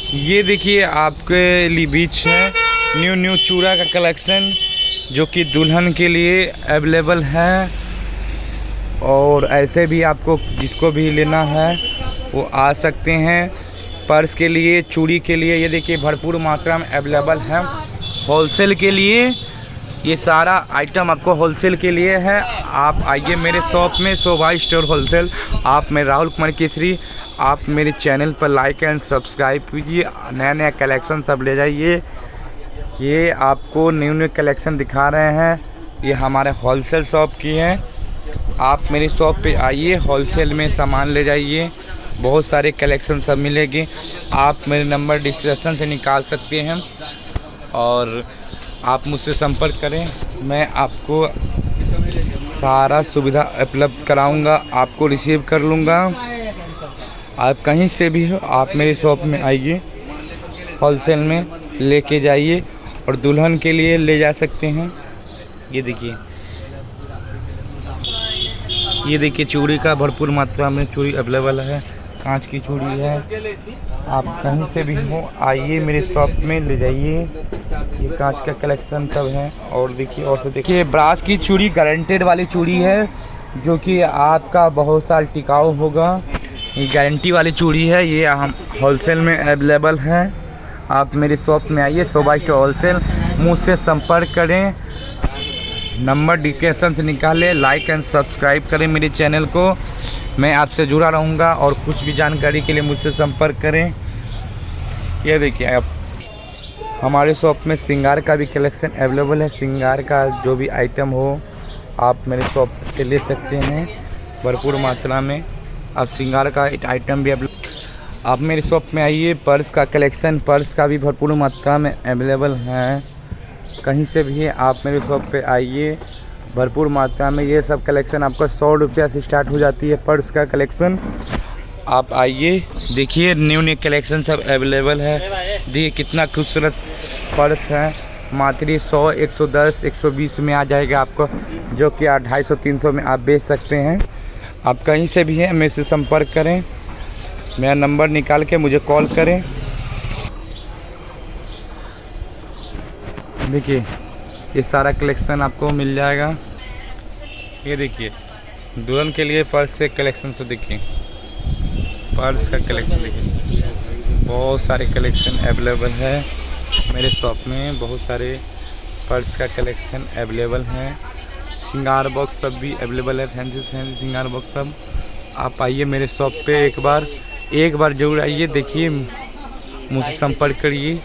ये देखिए आपके लिए बीच है न्यू चूड़ा का कलेक्शन जो कि दुल्हन के लिए अवेलेबल है। और ऐसे भी आपको जिसको भी लेना है वो आ सकते हैं। पर्स के लिए, चूड़ी के लिए ये देखिए भरपूर मात्रा में अवेलेबल है। होलसेल के लिए ये सारा आइटम आपको होलसेल के लिए है। आप आइए मेरे शॉप में, शोभा स्टोर होलसेल। आप मैं राहुल कुमार केसरी। आप मेरे चैनल पर लाइक एंड सब्सक्राइब कीजिए, नया कलेक्शन सब ले जाइए। ये आपको न्यू कलेक्शन दिखा रहे हैं, ये हमारे होलसेल शॉप की है। आप मेरी शॉप पे आइए, होलसेल में सामान ले जाइए, बहुत सारे कलेक्शन सब मिलेंगे। आप मेरे नंबर डिस्क्रिप्शन से निकाल सकते हैं और आप मुझसे संपर्क करें। मैं आपको सारा सुविधा उपलब्ध कराऊंगा, आपको रिसीव कर लूँगा। आप कहीं से भी हो, आप मेरी शॉप में आइए, होलसेल में लेके जाइए और दुल्हन के लिए ले जा सकते हैं। ये देखिए चूड़ी का भरपूर मात्रा में चूड़ी अवेलेबल है। कांच की चूड़ी है, आप कहीं से भी हो आइए मेरे शॉप में ले जाइए। ये कांच का कलेक्शन सब है। और देखिए और से देखिए ब्रास की चूड़ी गारंटेड वाली चूड़ी है जो कि आपका बहुत साल टिकाऊ होगा। ये गारंटी वाली चूड़ी है, ये हम होलसेल में अवेलेबल है। आप मेरी शॉप में आइए, शोभा स्टोर होलसेल। मुझसे संपर्क करें, नंबर डिस्क्रिप्शन से निकालें, लाइक एंड सब्सक्राइब करें मेरे चैनल को। मैं आपसे जुड़ा रहूँगा और कुछ भी जानकारी के लिए मुझसे संपर्क करें। ये देखिए आप हमारे शॉप में श्रृंगार का भी कलेक्शन अवेलेबल है। श्रृंगार का जो भी आइटम हो आप मेरे शॉप से ले सकते हैं भरपूर मात्रा में। आप श्रृंगार का आइटम भी आप मेरे शॉप में आइए। पर्स का कलेक्शन, पर्स का भी भरपूर मात्रा में अवेलेबल है। कहीं से भी आप मेरे शॉप पे आइए, भरपूर मात्रा में ये सब कलेक्शन आपका 100 रुपया से स्टार्ट हो जाती है पर्स का कलेक्शन। आप आइए, देखिए न्यू कलेक्शन सब अवेलेबल है। देखिए कितना खूबसूरत पर्स है, मात्र 100, 110, 120 में आ जाएगा आपको, जो कि 250, 300 में आप बेच सकते हैं। आप कहीं से भी हैं मेरे से संपर्क करें, मेरा नंबर निकाल के मुझे कॉल करें। देखिए ये सारा कलेक्शन आपको मिल जाएगा। ये देखिए दुल्हन के लिए पर्स से कलेक्शन से देखिए, पर्स का कलेक्शन देखिए, बहुत सारे कलेक्शन अवेलेबल है मेरे शॉप में। बहुत सारे पर्स का कलेक्शन अवेलेबल है। श्रृंगार बॉक्स सब भी अवेलेबल है, फैंसी श्रृंगार बॉक्स सब। आप आइए मेरे शॉप पे एक बार ज़रूर आइए, देखिए मुझसे संपर्क करिए।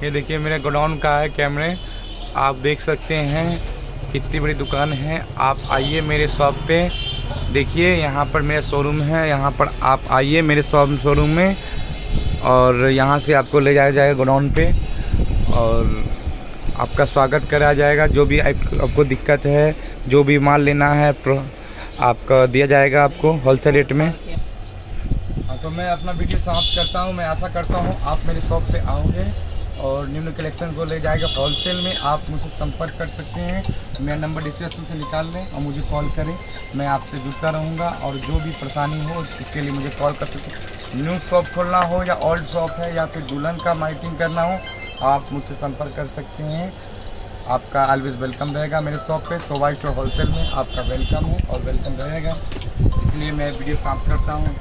ये देखिए मेरा गोडाउन का है कैमरे, आप देख सकते हैं कितनी बड़ी दुकान है। आप आइए मेरे शॉप पे, देखिए यहाँ पर मेरा शोरूम है। यहाँ पर आप आइए मेरे शोरूम में और यहाँ से आपको ले जाया जाएगा गोडाउन पे और आपका स्वागत करा जाएगा। जो भी आपको दिक्कत है, जो भी माल लेना है आपका दिया जाएगा आपको होलसेल रेट में। तो मैं अपना वीडियो समाप्त करता हूँ। मैं आशा करता हूँ आप मेरे शॉप पे आओगे और न्यू कलेक्शन को ले जाएगा होलसेल में। आप मुझसे संपर्क कर सकते हैं, मेरा नंबर डिस्क्रिप्शन से निकाल लें और मुझे कॉल करें। मैं आपसे जुड़ता रहूँगा और जो भी परेशानी हो इसके लिए मुझे कॉल कर सकते हैं। न्यू शॉप खोलना हो या ओल्ड शॉप है या फिर दुल्हन का मार्केटिंग करना हो, आप मुझसे संपर्क कर सकते हैं। आपका ऑलवेज वेलकम रहेगा मेरे शॉप पे, शोभा स्टोर होलसेल में आपका वेलकम है और वेलकम रहेगा। इसलिए मैं वीडियो समाप्त करता हूँ।